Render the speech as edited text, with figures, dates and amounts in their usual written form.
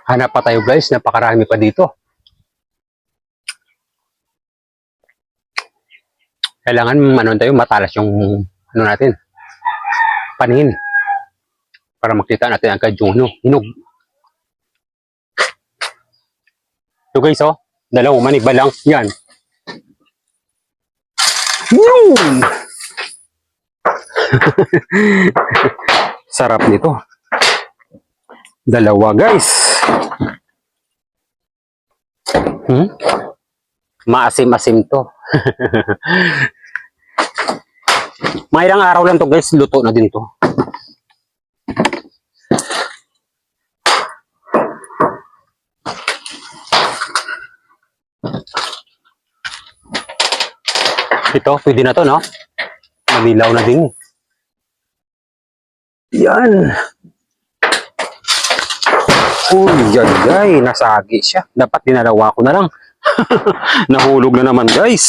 Hanap pa tayo guys, napakarami pa dito. Kailangan tayo matalas yung natin, paningin. Para makita natin ang kadyong hinog. So guys, oh, dalawang manig ba lang? Yan. Yun! Sarap nito. Dalawa guys. Maasim-asim to. Mga ilang araw lang to guys, luto na din to. Ito, pwede na to, no? Malilaw na din. Yan. Uy, yan guys, nasagi siya. Dapat dinalawa ko na lang. Nahulog na naman guys.